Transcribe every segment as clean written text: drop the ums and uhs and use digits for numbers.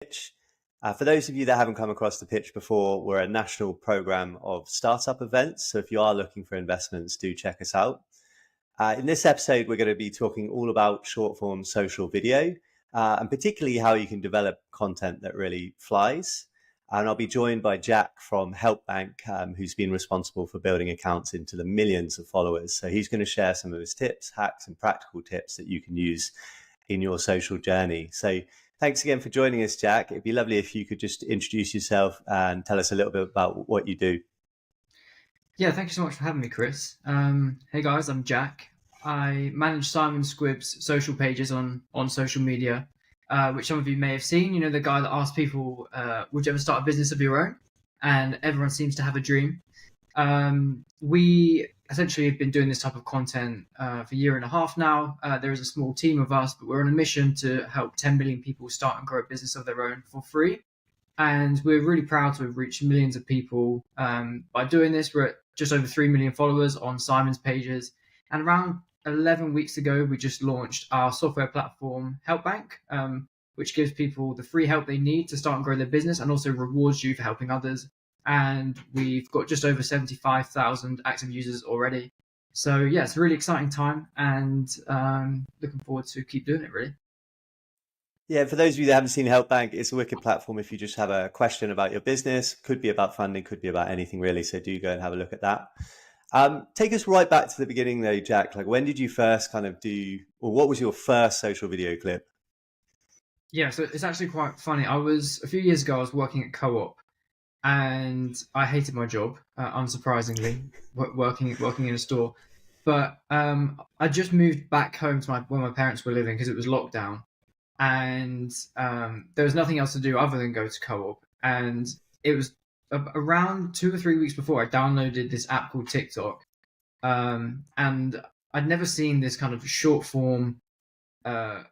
Pitch. For those of you that haven't come across the pitch before, we're a national program of startup events. So if you are looking for investments, do check us out. In this episode, we're going to be talking all about short form social video, and particularly how you can develop content that really flies. And I'll be joined by Jack from Helpbank, who's been responsible for building accounts into the millions of followers. So he's going to share some of his tips, hacks, and practical tips that you can use in your social journey. So thanks again for joining us, Jack. It'd be lovely if you could just introduce yourself and tell us a little bit about what you do. Yeah, thank you so much for having me, Chris. Hey guys, I'm Jack. I manage Simon Squibb's social pages on social media, which some of you may have seen. You know, the guy that asks people, would you ever start a business of your own? And everyone seems to have a dream. We essentially have been doing this type of content for a year and a half now. There is a small team of us, but we're on a mission to help 10 million people start and grow a business of their own for free. And we're really proud to have reached millions of people by doing this. We're at just over 3 million followers on Simon's pages. And around 11 weeks ago, we just launched our software platform, Helpbank, which gives people the free help they need to start and grow their business and also rewards you for helping others. And we've got just over 75,000 active users already. So yeah, it's a really exciting time and looking forward to keep doing it, really. Yeah, for those of you that haven't seen Helpbank, it's a wicked platform if you just have a question about your business. Could be about funding, could be about anything really. So do go and have a look at that. Take us right back to the beginning though, Jack. Like, when did you first kind of do, or what was your first social video clip? Yeah, so it's actually quite funny. A few years ago, I was working at Co-op and I hated my job, unsurprisingly, working in a store. But I just moved back home to where my parents were living because it was lockdown. And there was nothing else to do other than go to Co-op. And it was around 2 or 3 weeks before I downloaded this app called TikTok. And I'd never seen this kind of short form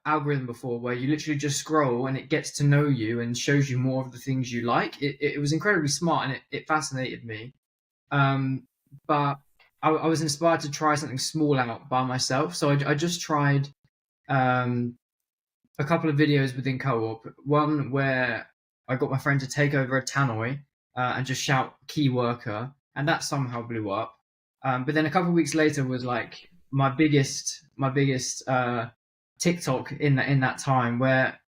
algorithm before where you literally just scroll and it gets to know you and shows you more of the things you like. It was incredibly smart and it fascinated me. But I was inspired to try something small out by myself. So I just tried a couple of videos within Co-op. One where I got my friend to take over a tannoy and just shout "key worker," and that somehow blew up. But then a couple of weeks later was like my biggest TikTok in that time, where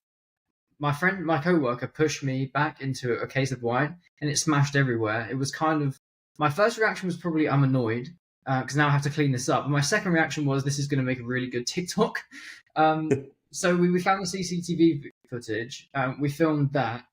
my co-worker pushed me back into a case of wine and it smashed everywhere. It was kind of, my first reaction was probably I'm annoyed because now I have to clean this up. And my second reaction was this is going to make a really good TikTok. So we found the CCTV footage, we filmed that,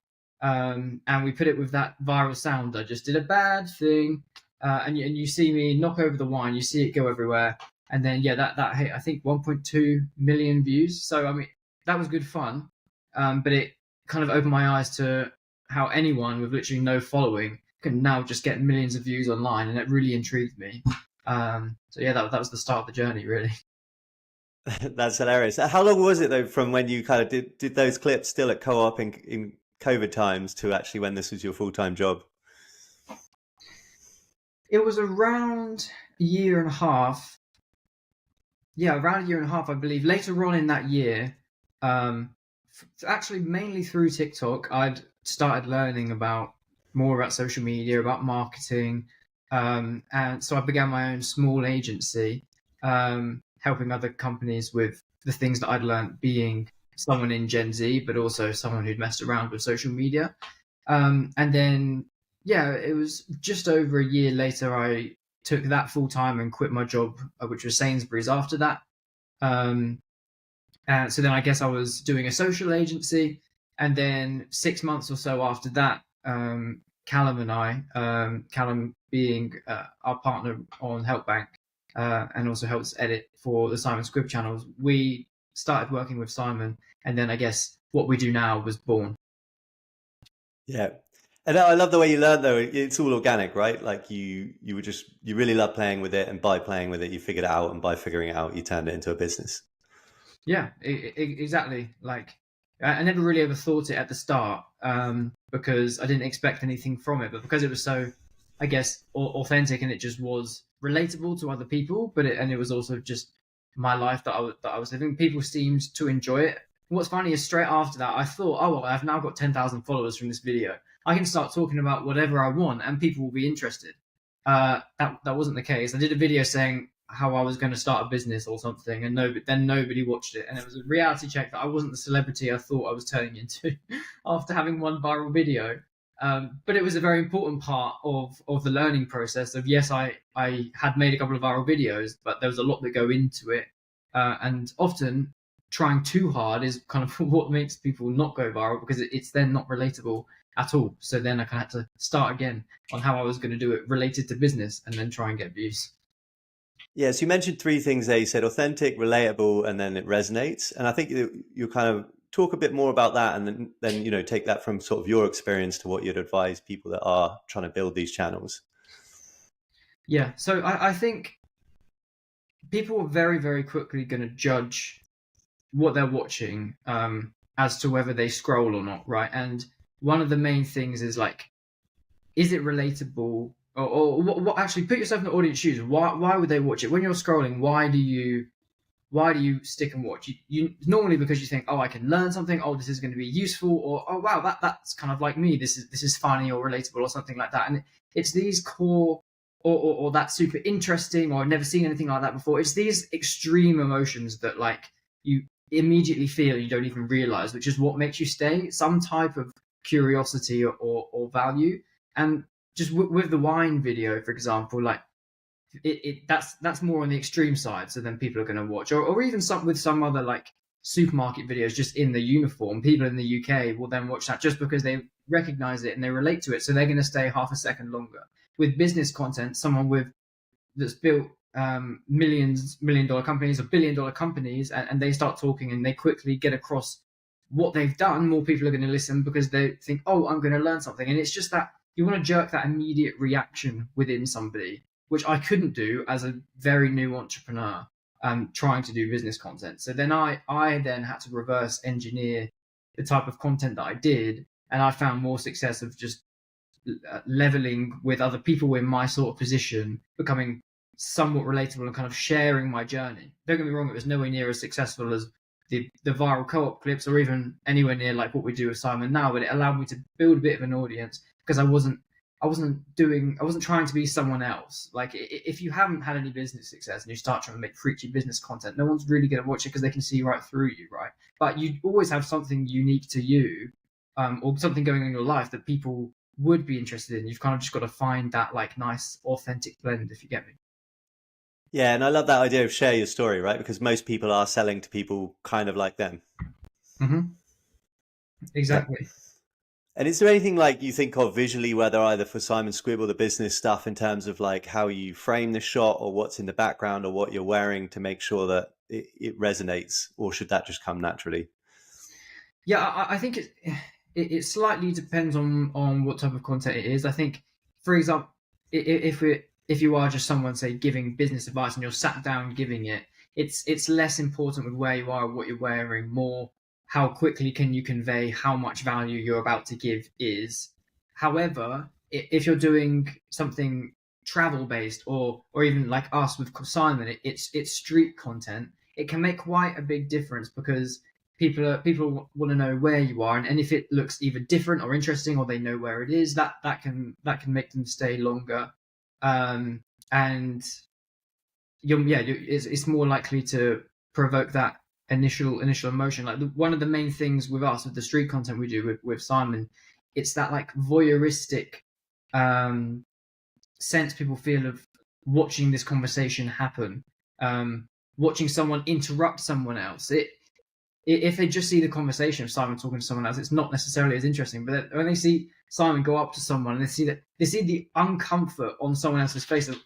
and we put it with that viral sound. I just did a bad thing, and you see me knock over the wine, you see it go everywhere, and then yeah, that hit I think 1.2 million views. So I mean, that was good fun, but it kind of opened my eyes to how anyone with literally no following can now just get millions of views online, and it really intrigued me. So yeah, that was the start of the journey, really. That's hilarious. How long was it though from when you kind of did those clips still at Co-op in COVID times to actually when this was your full-time job? It was around a year and a half. Yeah, around a year and a half, I believe. Later on in that year, actually mainly through TikTok, I'd started learning more about social media, about marketing, and so I began my own small agency, helping other companies with the things that I'd learned being someone in Gen Z, but also someone who'd messed around with social media. And then, yeah, it was just over a year later, I took that full time and quit my job, which was Sainsbury's after that. And so then I guess I was doing a social agency. And then 6 months or so after that, Callum and I, Callum being our partner on Helpbank, and also helps edit for the Simon Squibb channels, we started working with Simon, and then I guess what we do now was born. Yeah. And I love the way you learned though. It's all organic, right? Like you really love playing with it, and by playing with it, you figured it out, and by figuring it out, you turned it into a business. Yeah, exactly. Like I never really ever thought it at the start, because I didn't expect anything from it, but because it was so, I guess, authentic, and it just was relatable to other people, but it was also just my life that I was living. People seemed to enjoy it, what's funny is straight after that, I thought, oh, well, I've now got 10,000 followers from this video. I can start talking about whatever I want and people will be interested. That wasn't the case. I did a video saying how I was going to start a business or something, and then nobody watched it. And it was a reality check that I wasn't the celebrity I thought I was turning into after having one viral video. But it was a very important part of the learning process of, yes, I had made a couple of viral videos, but there was a lot that go into it. And often trying too hard is kind of what makes people not go viral, because it's then not relatable at all. So then I kind of had to start again on how I was going to do it related to business and then try and get views. Yeah, so you mentioned three things there. You said authentic, relatable, and then it resonates. And I think you kind of talk a bit more about that, and then take that from sort of your experience to what you'd advise people that are trying to build these channels. Yeah, so I think people are very, very quickly going to judge what they're watching as to whether they scroll or not, right? And one of the main things is like, is it relatable? Or what actually, put yourself in the audience shoes. Why would they watch it? When you're scrolling, why do you stick and watch? You normally because you think, oh, I can learn something, oh, this is going to be useful, or oh wow, that's kind of like me, this is funny or relatable or something like that. And it's these core or that's super interesting, or I've never seen anything like that before. It's these extreme emotions that like you immediately feel and you don't even realize, which is what makes you stay. Some type of curiosity or value. And just with the wine video, for example, like that's more on the extreme side. So then people are going to watch, or even with some other like supermarket videos just in the uniform. People in the UK will then watch that just because they recognize it and they relate to it. So they're going to stay half a second longer. With business content, someone that's built million dollar companies or billion dollar companies, and they start talking and they quickly get across what they've done, more people are going to listen because they think, oh, I'm going to learn something. And it's just that you want to jerk that immediate reaction within somebody, which I couldn't do as a very new entrepreneur trying to do business content. So then I then had to reverse engineer the type of content that I did, and I found more success of just leveling with other people in my sort of position, becoming somewhat relatable and kind of sharing my journey. Don't get me wrong, it was nowhere near as successful as the viral co-op clips or even anywhere near like what we do with Simon now, but it allowed me to build a bit of an audience because I wasn't trying to be someone else. Like if you haven't had any business success and you start trying to make preachy business content, no one's really going to watch it because they can see right through you, right? But you always have something unique to you, or something going on in your life that people would be interested in. You've kind of just got to find that like nice authentic blend, if you get me. Yeah, and I love that idea of share your story, right? Because most people are selling to people kind of like them. Mm-hmm. Exactly. And is there anything like you think of visually, whether either for Simon Squibb or the business stuff, in terms of like how you frame the shot or what's in the background or what you're wearing to make sure that it resonates, or should that just come naturally? Yeah, I think it slightly depends on what type of content it is. I think, for example, if you are just someone, say, giving business advice and you're sat down giving it, it's less important with where you are, what you're wearing, more how quickly can you convey how much value you're about to give is. However, if you're doing something travel based or even like us with Simon, it's street content. It can make quite a big difference because people want to know where you are, and if it looks either different or interesting or they know where it is, that can make them stay longer. And it's more likely to provoke that initial emotion. Like one of the main things with us, with the street content we do with Simon, it's that like voyeuristic sense people feel of watching this conversation happen, watching someone interrupt someone else. If they just see the conversation of Simon talking to someone else, it's not necessarily as interesting. But when they see Simon go up to someone and they see the uncomfort on someone else's face of,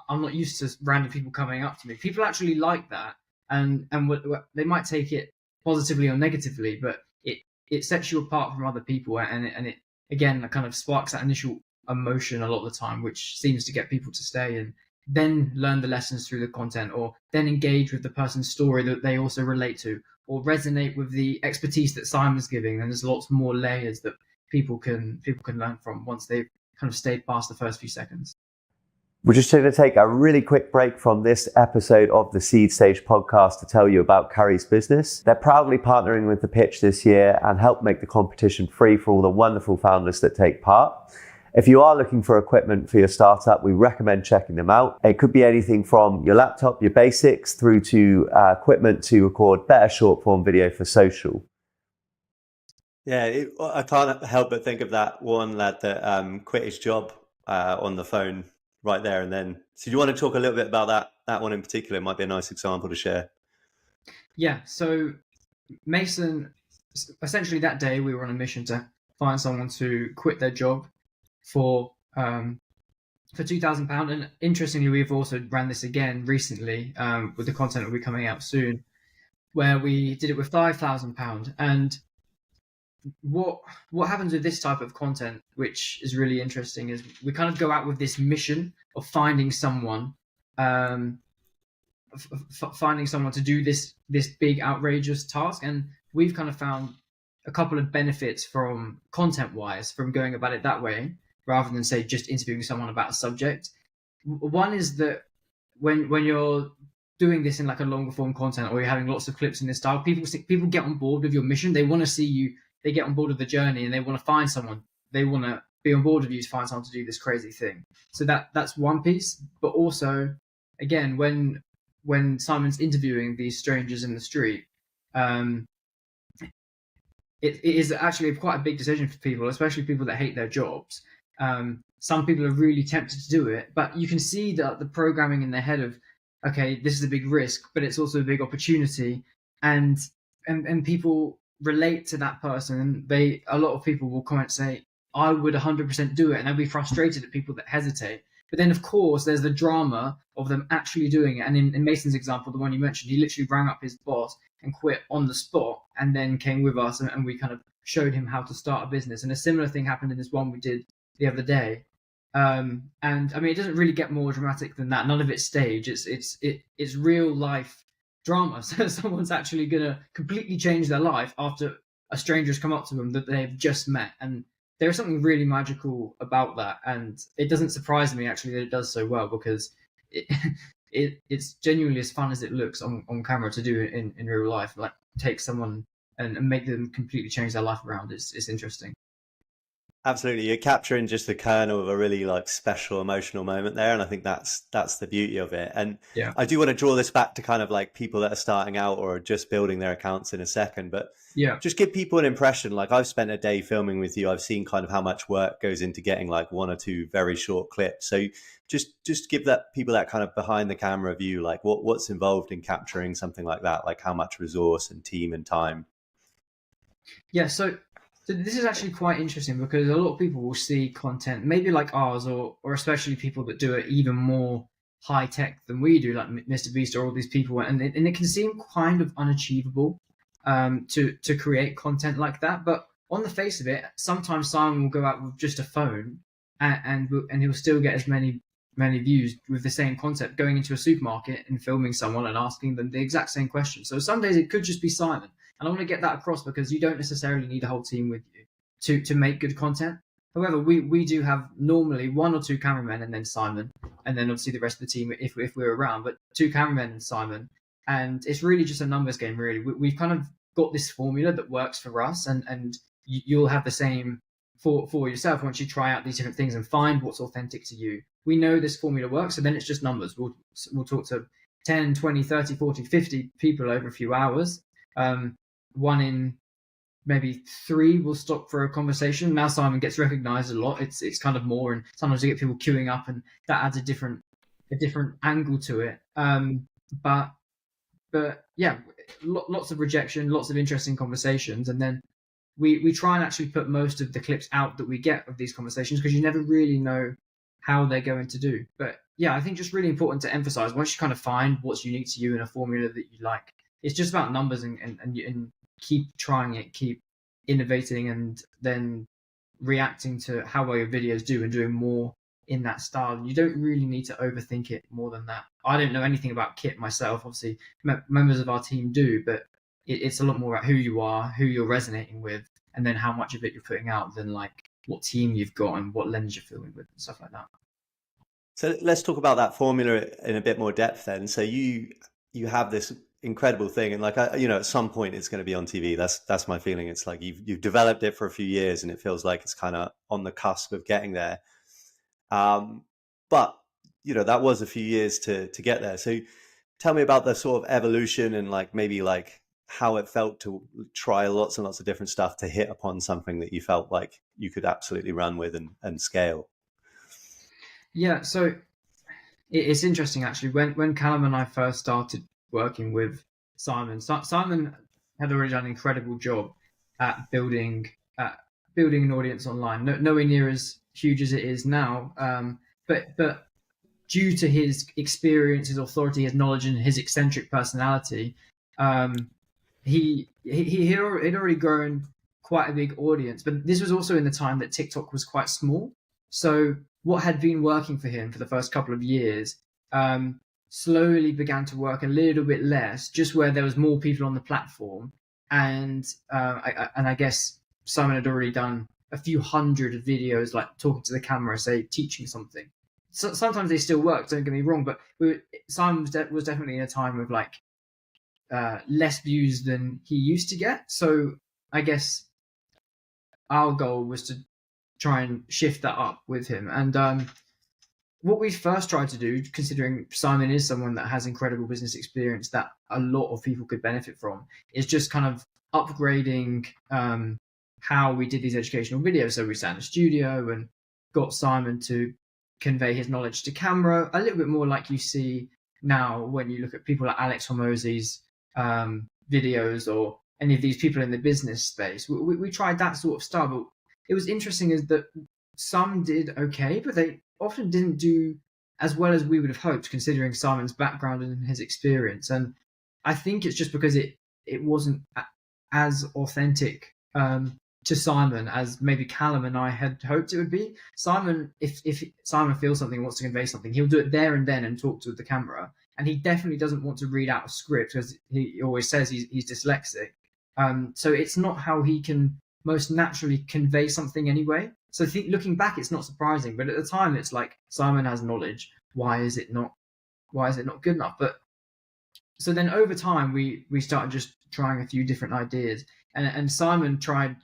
I'm not used to random people coming up to me. People actually like that, and they might take it positively or negatively, but it sets you apart from other people, and it again kind of sparks that initial emotion a lot of the time, which seems to get people to stay and then learn the lessons through the content, or then engage with the person's story that they also relate to, or resonate with the expertise that Simon's giving. And there's lots more layers that people can learn from once they've kind of stayed past the first few seconds. We're just going to take a really quick break from this episode of the Seed Stage podcast to tell you about Carrie's business. They're proudly partnering with The Pitch this year and help make the competition free for all the wonderful founders that take part. If you are looking for equipment for your startup, we recommend checking them out. It could be anything from your laptop, your basics, through to equipment to record better short form video for social. Yeah, I can't help but think of that one lad that quit his job on the phone right there and then. So do you want to talk a little bit about that one in particular? It might be a nice example to share. Yeah, so Mason, essentially that day we were on a mission to find someone to quit their job for £2,000. And interestingly, we've also ran this again recently with the content that will be coming out soon, where we did it with £5,000. And what happens with this type of content, which is really interesting, is we kind of go out with this mission of finding someone to do this big outrageous task. And we've kind of found a couple of benefits from content wise from going about it that way rather than say just interviewing someone about a subject. One is that when you're doing this in like a longer form content, or you're having lots of clips in this style, people get on board with your mission. They want to see you. They get on board with the journey, and they want to find someone. They want to be on board with you to find someone to do this crazy thing. So that's one piece. But also, again, when Simon's interviewing these strangers in the street, it is actually quite a big decision for people, especially people that hate their jobs. Some people are really tempted to do it, but you can see that the programming in their head of, okay, this is a big risk, but it's also a big opportunity, and people relate to that person. And a lot of people will comment, say, I would 100% do it, and they'll be frustrated at people that hesitate. But then, of course, there's the drama of them actually doing it. And in Mason's example, the one you mentioned, he literally rang up his boss and quit on the spot, and then came with us, and we kind of showed him how to start a business. And a similar thing happened in this one we did the other day. And I mean, it doesn't really get more dramatic than that. None of it's staged. It's real life drama. So someone's actually gonna completely change their life after a stranger's come up to them that they've just met. And there's something really magical about that. And it doesn't surprise me actually that it does so well, because it's genuinely as fun as it looks on camera to do it in real life. Like, take someone and make them completely change their life around. It's interesting. Absolutely, you're capturing just the kernel of a really like special emotional moment there, and I think that's the beauty of it. And Yeah, I do want to draw this back to kind of like people that are starting out or just building their accounts in a second, but yeah, just give people an impression. Like, I've spent a day filming with you. I've seen kind of how much work goes into getting like one or two very short clips. So just give that people that kind of behind the camera view, like what's involved in capturing something like that, like how much resource and team and time. yeah. So this is actually quite interesting, because a lot of people will see content maybe like ours, or especially people that do it even more high tech than we do, like Mr. Beast or all these people, and it can seem kind of unachievable to create content like that. But on the face of it, sometimes Simon will go out with just a phone, and he'll still get as many views with the same concept, going into a supermarket and filming someone and asking them the exact same question. So some days it could just be Simon. And I want to get that across, because you don't necessarily need a whole team with you to make good content. However, we do have normally one or two cameramen and then Simon, and then obviously the rest of the team if we're around, but two cameramen and Simon. And it's really just a numbers game, really. We've kind of got this formula that works for us, and you'll have the same for yourself once you try out these different things and find what's authentic to you. We know this formula works, so then it's just numbers. We'll talk to 10, 20, 30, 40, 50 people over a few hours. One in maybe 3 will stop for a conversation. Now Simon gets recognized a lot. It's kind of more, and sometimes you get people queuing up, and that adds a different angle to it. But yeah, lots of rejection, lots of interesting conversations, and then we try and actually put most of the clips out that we get of these conversations, because you never really know how they're going to do. But yeah, I think just really important to emphasize, once you kind of find what's unique to you in a formula that you like, it's just about numbers, and keep trying it, keep innovating, and then reacting to how well your videos do and doing more in that style. You don't really need to overthink it more than that. I don't know anything about kit myself. Obviously, members of our team do, but it's a lot more about who you are, who you're resonating with, and then how much of it you're putting out, than like what team you've got and what lens you're filming with and stuff like that. So let's talk about that formula in a bit more depth then. So you have this incredible thing, and like at some point it's going to be on TV. That's my feeling. It's like you've developed it for a few years, and it feels like it's kind of on the cusp of getting there. But that was a few years to get there. So tell me about the sort of evolution and like maybe like how it felt to try lots and lots of different stuff to hit upon something that you felt like you could absolutely run with and scale. Yeah, so it's interesting actually. When Callum and I first started working with Simon, Simon had already done an incredible job at building an audience online. Nowhere near as huge as it is now, but due to his experience, his authority, his knowledge, and his eccentric personality, um, he had already grown quite a big audience. But this was also in the time that TikTok was quite small. So what had been working for him for the first couple of years slowly began to work a little bit less, just where there was more people on the platform. And I guess Simon had already done a few hundred videos, like talking to the camera, say teaching something. So, sometimes they still work. Don't get me wrong, but Simon was definitely in a time of like less views than he used to get. So I guess our goal was to try and shift that up with him. And what we first tried to do, considering Simon is someone that has incredible business experience that a lot of people could benefit from, is just kind of upgrading how we did these educational videos. So we sat in a studio and got Simon to convey his knowledge to camera, a little bit more like you see now when you look at people like Alex Hormozi's videos or any of these people in the business space. We tried that sort of style, but it was interesting is that some did okay, but they often didn't do as well as we would have hoped, considering Simon's background and his experience. And I think it's just because it wasn't as authentic to Simon as maybe Callum and I had hoped it would be. Simon, if Simon feels something, wants to convey something, he'll do it there and then and talk to the camera. And he definitely doesn't want to read out a script because he always says he's dyslexic. So it's not how he can most naturally convey something anyway. So looking back, it's not surprising, but at the time, it's like Simon has knowledge. Why is it not good enough? But so then over time, we started just trying a few different ideas, and Simon tried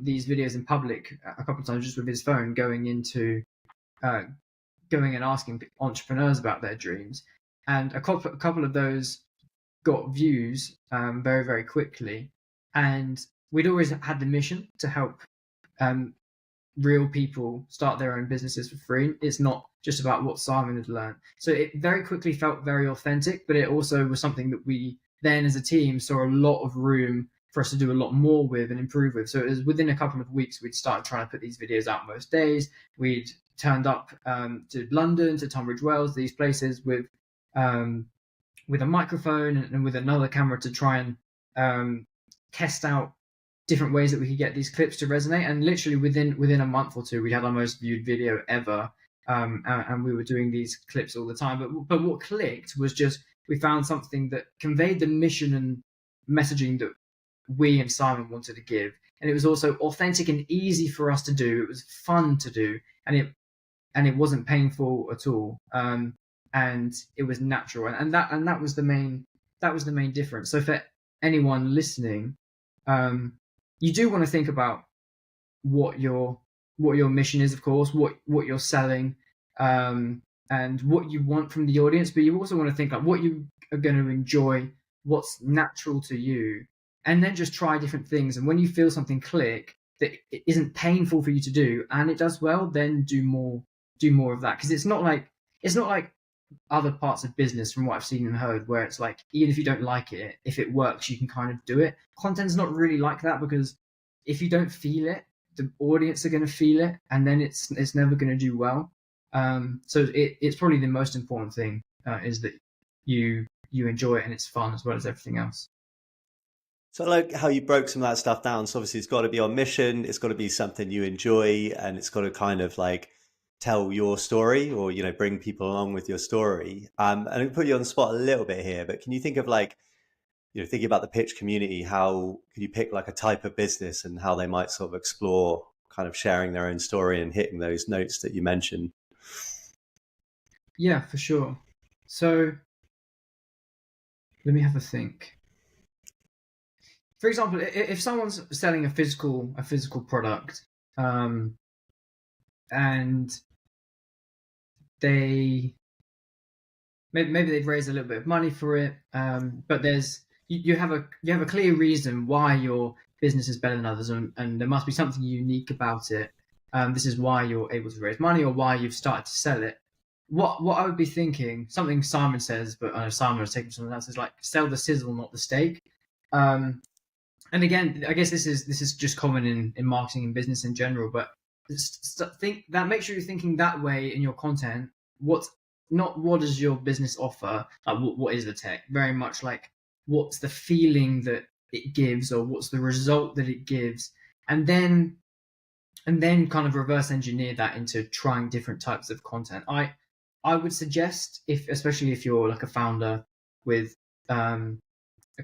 these videos in public a couple of times just with his phone, going and asking entrepreneurs about their dreams, and a couple of those got views very, very quickly. And we'd always had the mission to help real people start their own businesses for free. It's not just about what Simon had learned. So it very quickly felt very authentic, but it also was something that we then as a team saw a lot of room for us to do a lot more with and improve with. So it was within a couple of weeks, we'd started trying to put these videos out most days. We'd turned up to London, to Tunbridge Wells, these places with a microphone and with another camera to try and test out different ways that we could get these clips to resonate. And literally within a month or two, we had our most viewed video ever. And we were doing these clips all the time. But what clicked was just we found something that conveyed the mission and messaging that we and Simon wanted to give. And it was also authentic and easy for us to do. It was fun to do, and it wasn't painful at all. And it was natural, and that was the main difference. So for anyone listening, you do want to think about what your mission is, of course, what you're selling, and what you want from the audience. But you also want to think like what you are going to enjoy, what's natural to you, and then just try different things. And when you feel something click that it isn't painful for you to do, and it does well, then do more of that. Because it's not like other parts of business, from what I've seen and heard, where it's like even if you don't like it, if it works, you can kind of do it. Content's not really like that, because if you don't feel it, the audience are going to feel it, and then it's never going to do well. So it's probably the most important thing is that you enjoy it and it's fun as well as everything else. So I like how you broke some of that stuff down. So obviously it's got to be on mission, it's got to be something you enjoy, and it's got to kind of like tell your story or, bring people along with your story. And I put you on the spot a little bit here, but can you think of like, thinking about the pitch community, how could you pick like a type of business and how they might sort of explore kind of sharing their own story and hitting those notes that you mentioned? Yeah, for sure. So let me have a think. For example, if someone's selling a physical product, and they maybe they've raised a little bit of money for it, but you have a clear reason why your business is better than others, and there must be something unique about it. This is why you're able to raise money, or why you've started to sell it. What I would be thinking, something Simon says, but I know Simon was taking something else, is like sell the sizzle, not the steak. Um, and again, I guess this is just common in marketing and business in general. But think that, make sure you're thinking that way in your content. What's not what does your business offer? Like what is the tech? Very much like what's the feeling that it gives, or what's the result that it gives, and then kind of reverse engineer that into trying different types of content. I would suggest, if especially if you're like a founder with a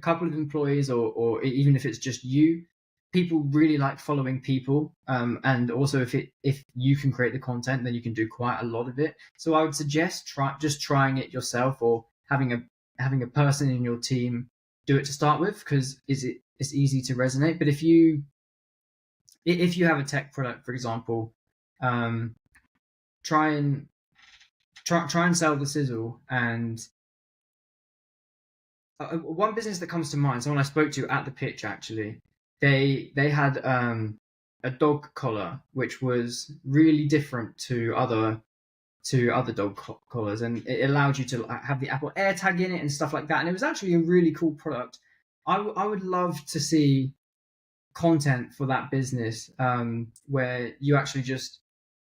couple of employees, or even if it's just you, people really like following people, and also if you can create the content, then you can do quite a lot of it. So I would suggest trying it yourself, or having a person in your team do it to start with, because it's easy to resonate. But if you have a tech product, for example, try and sell the sizzle. And one business that comes to mind, someone I spoke to at the pitch, actually, they had a dog collar which was really different to other dog collars, and it allowed you to have the Apple AirTag in it and stuff like that. And it was actually a really cool product. I would love to see content for that business, where you actually just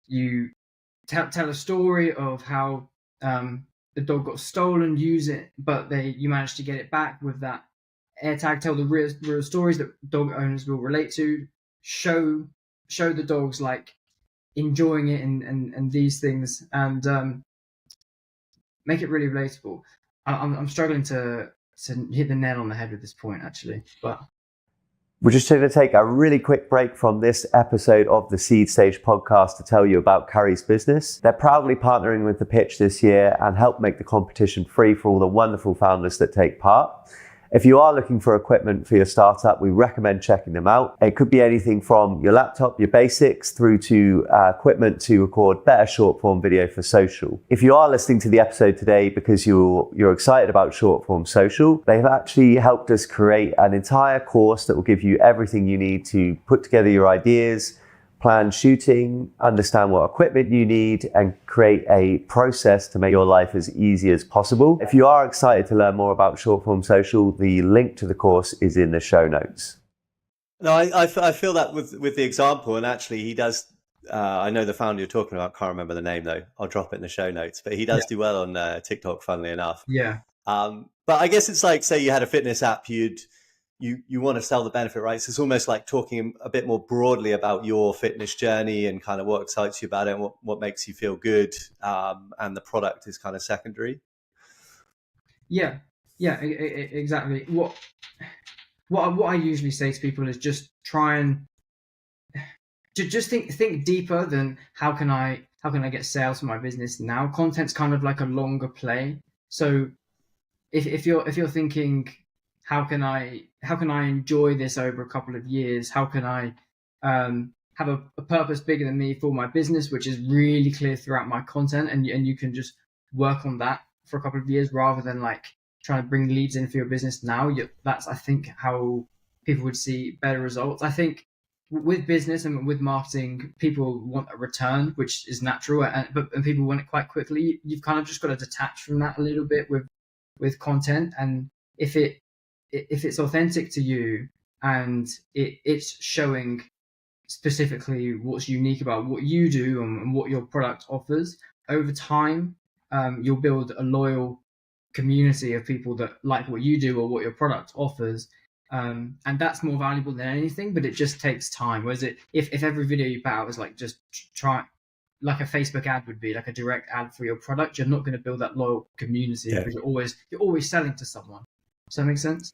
you tell a story of how the dog got stolen, use it, but you managed to get it back with that AirTag. Tell the real stories that dog owners will relate to. Show the dogs like enjoying it, and these things, and make it really relatable. I'm struggling to hit the nail on the head with this point, actually, but We're just going to take a really quick break from this episode of the Seed Stage podcast to tell you about Curry's business. They're proudly partnering with The Pitch this year and help make the competition free for all the wonderful founders that take part. If you are looking for equipment for your startup, we recommend checking them out. It could be anything from your laptop, your basics, through to equipment to record better short form video for social. If you are listening to the episode today because you're excited about short form social, they've actually helped us create an entire course that will give you everything you need to put together your ideas, plan shooting, understand what equipment you need, and create a process to make your life as easy as possible. If you are excited to learn more about short form social, the link to the course is in the show notes. No, I feel that with the example, and actually he does. I know the founder you're talking about. Can't remember the name though. I'll drop it in the show notes. But he does do well on TikTok, funnily enough. yeah. But I guess it's like, say you had a fitness app, you want to sell the benefit, right? So it's almost like talking a bit more broadly about your fitness journey and kind of what excites you about it, and what makes you feel good, and the product is kind of secondary. Yeah, exactly. What I usually say to people is just try and just think deeper than how can I get sales for my business now. Content's kind of like a longer play. So if you're thinking, how can I enjoy this over a couple of years? How can I have a purpose bigger than me for my business, which is really clear throughout my content, and you can just work on that for a couple of years rather than like trying to bring leads in for your business now. That's, I think, how people would see better results. I think with business and with marketing, people want a return, which is natural, and people want it quite quickly. You've kind of just got to detach from that a little bit with content, and if it's authentic to you and it's showing specifically what's unique about what you do and what your product offers, over time, you'll build a loyal community of people that like what you do or what your product offers. And that's more valuable than anything, but it just takes time. Whereas if every video you put out is like just try, like a Facebook ad would be, like a direct ad for your product, you're not going to build that loyal community, because you're always selling to someone. Does that make sense?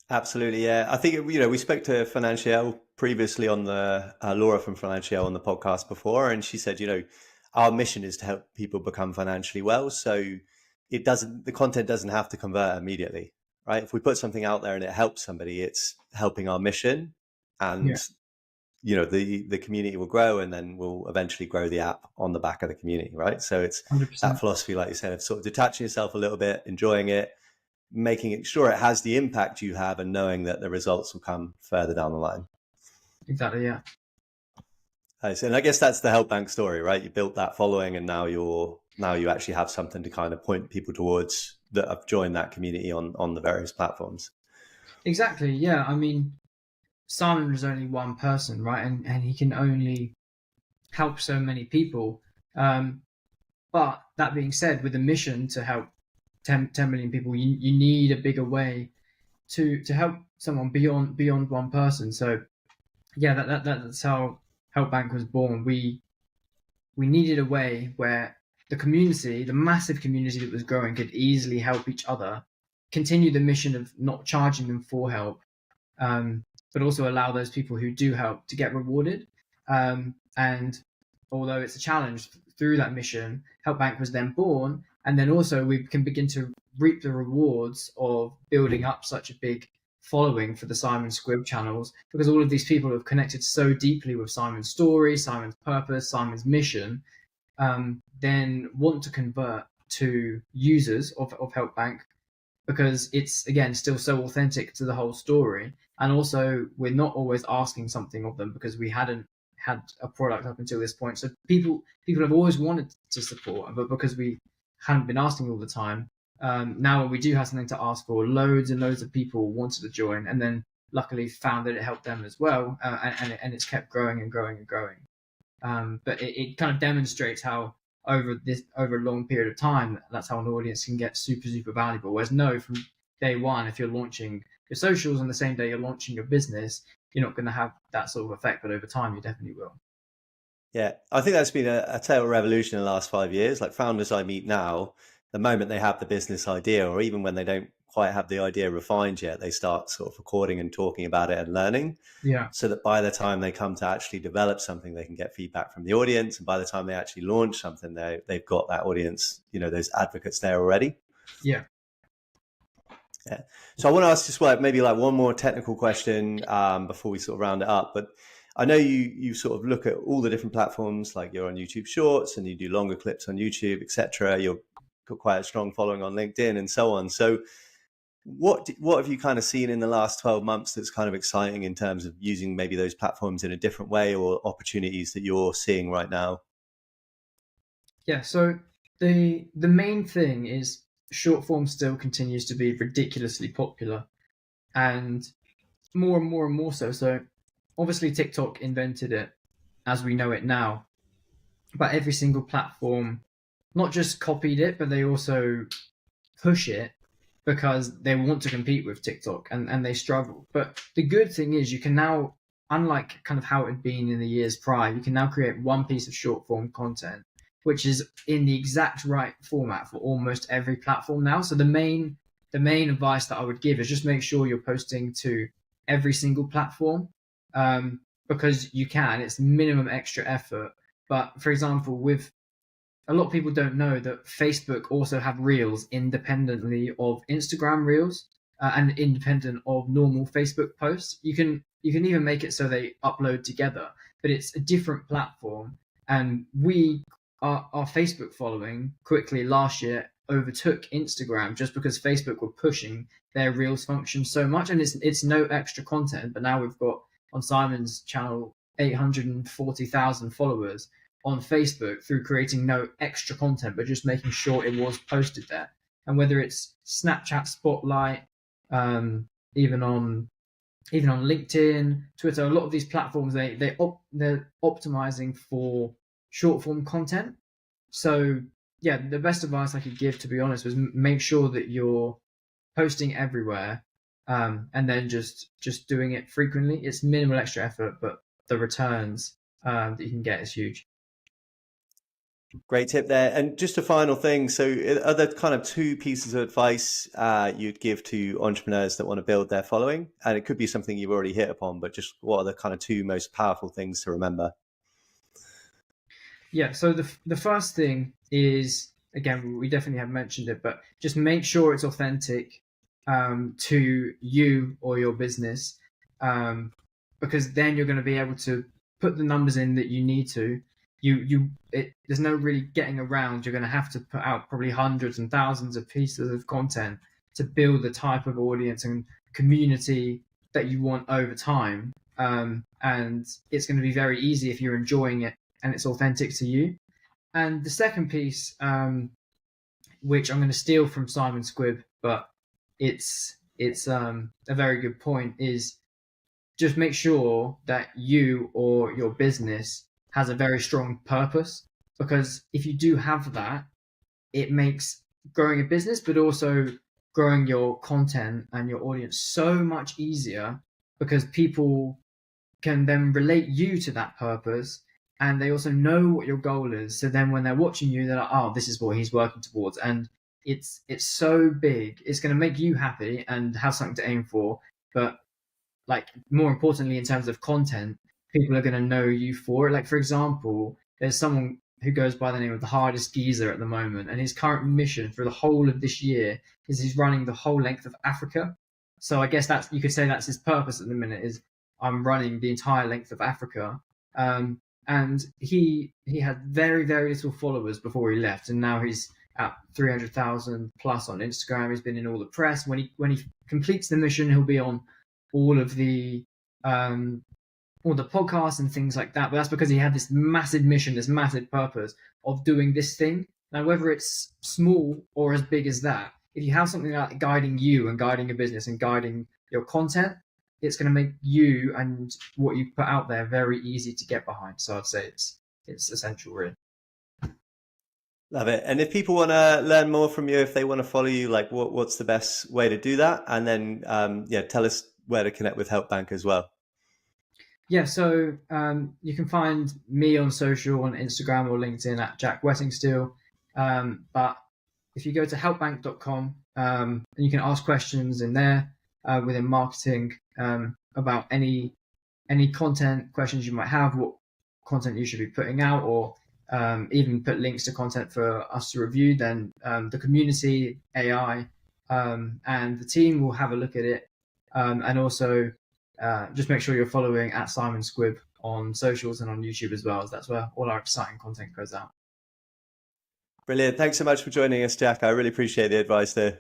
Absolutely, yeah. I think we spoke to Financial previously on the Laura from Financial on the podcast before, and she said, our mission is to help people become financially well. So the content doesn't have to convert immediately, right? If we put something out there and it helps somebody, it's helping our mission, and the community will grow, and then we'll eventually grow the app on the back of the community, right? So it's 100%. that philosophy, like you said, of sort of detaching yourself a little bit, enjoying it, making it sure it has the impact you have, and knowing that the results will come further down the line. Exactly, yeah. And I guess that's the Help Bank story, right? You built that following, and now you actually have something to kind of point people towards that have joined that community on the various platforms. Exactly, yeah. I mean, Simon was only one person, right? And he can only help so many people. But that being said, with a mission to help 10 million people, you need a bigger way to help someone beyond one person. So yeah, that's how Help Bank was born. We needed a way where the community, the massive community that was growing, could easily help each other, continue the mission of not charging them for help, but also allow those people who do help to get rewarded. And although it's a challenge through that mission, Help Bank was then born, and then also we can begin to reap the rewards of building up such a big following for the Simon Squibb channels, because all of these people have connected so deeply with Simon's story, Simon's purpose, Simon's mission, then want to convert to users of Help Bank, because it's, again, still so authentic to the whole story. And also, we're not always asking something of them because we hadn't had a product up until this point. So people have always wanted to support, but because we hadn't been asking all the time, now when we do have something to ask for, loads and loads of people wanted to join, and then luckily found that it helped them as well, and it's kept growing and growing and growing. But it kind of demonstrates how over a long period of time, that's how an audience can get super valuable. Whereas from day one, if you're launching your socials on the same day you're launching your business, you're not going to have that sort of effect. But over time, you definitely will. Yeah, I think that's been a total revolution in the last 5 years. Like founders I meet now, the moment they have the business idea, or even when they don't quite have the idea refined yet, they start sort of recording and talking about it and learning. Yeah. So that by the time they come to actually develop something, they can get feedback from the audience. And by the time they actually launch something, they've got that audience, those advocates there already. Yeah. Yeah. So I want to ask just maybe one more technical question before we sort of round it up. But I know you sort of look at all the different platforms, like you're on YouTube Shorts and you do longer clips on YouTube, etc. You've got quite a strong following on LinkedIn and so on. So what have you kind of seen in the last 12 months that's kind of exciting in terms of using maybe those platforms in a different way, or opportunities that you're seeing right now? Yeah, so the main thing is short form still continues to be ridiculously popular, and more and more and more so. So obviously TikTok invented it as we know it now, but every single platform not just copied it, but they also push it because they want to compete with TikTok, and they struggle. But the good thing is you can now, unlike kind of how it had been in the years prior, you can now create one piece of short form content which is in the exact right format for almost every platform now. So the main advice that I would give is just make sure you're posting to every single platform, because you can. It's minimum extra effort. But for example, with a lot of people don't know that Facebook also have Reels independently of Instagram Reels, and independent of normal Facebook posts. You can even make it so they upload together, but it's a different platform. And our Facebook following quickly last year overtook Instagram just because Facebook were pushing their Reels function so much, and it's no extra content. But now we've got on Simon's channel 840,000 followers on Facebook through creating no extra content, but just making sure it was posted there. And whether it's Snapchat Spotlight, even on LinkedIn, Twitter, a lot of these platforms they're optimizing for short form content. So yeah, the best advice I could give, to be honest, was make sure that you're posting everywhere, and then just doing it frequently. It's minimal extra effort, but the returns that you can get is huge. Great tip there. And just a final thing. So are there kind of two pieces of advice you'd give to entrepreneurs that want to build their following? And it could be something you've already hit upon, but just what are the kind of two most powerful things to remember? Yeah, so the first thing is, again, we definitely have mentioned it, but just make sure it's authentic to you or your business, because then you're going to be able to put the numbers in that you need to. There's no really getting around. You're going to have to put out probably hundreds and thousands of pieces of content to build the type of audience and community that you want over time. And it's going to be very easy if you're enjoying it and it's authentic to you. And the second piece, which I'm going to steal from Simon Squibb, but it's a very good point, is just make sure that you or your business has a very strong purpose. Because if you do have that, it makes growing a business, but also growing your content and your audience so much easier, because people can then relate you to that purpose, and they also know what your goal is. So then when they're watching you, they're like, oh, this is what he's working towards. And it's so big. It's going to make you happy and have something to aim for. But like, more importantly, in terms of content, people are going to know you for it. Like, for example, there's someone who goes by the name of the hardest geezer at the moment, and his current mission for the whole of this year is he's running the whole length of Africa. So I guess that's, you could say that's his purpose at the minute, is I'm running the entire length of Africa. And he had very, very little followers before he left, and now he's at 300,000 plus on Instagram. He's been in all the press. When he completes the mission, he'll be on all of the all the podcasts and things like that. But that's because he had this massive mission, this massive purpose of doing this thing. Now, whether it's small or as big as that, if you have something like guiding you and guiding a business and guiding your content, it's going to make you and what you put out there very easy to get behind. So I'd say it's essential, really. Love it. And if people want to learn more from you, if they want to follow you, like what's the best way to do that? And then, tell us where to connect with Help Bank as well. Yeah, so you can find me on social, on Instagram or LinkedIn at Jack Wettingsteel. But if you go to helpbank.com, and you can ask questions in there within marketing about any content questions you might have, what content you should be putting out, or even put links to content for us to review, then the community, AI, and the team will have a look at it. And also just make sure you're following at Simon Squibb on socials and on YouTube as well, as that's where all our exciting content goes out. Brilliant. Thanks so much for joining us, Jack. I really appreciate the advice there.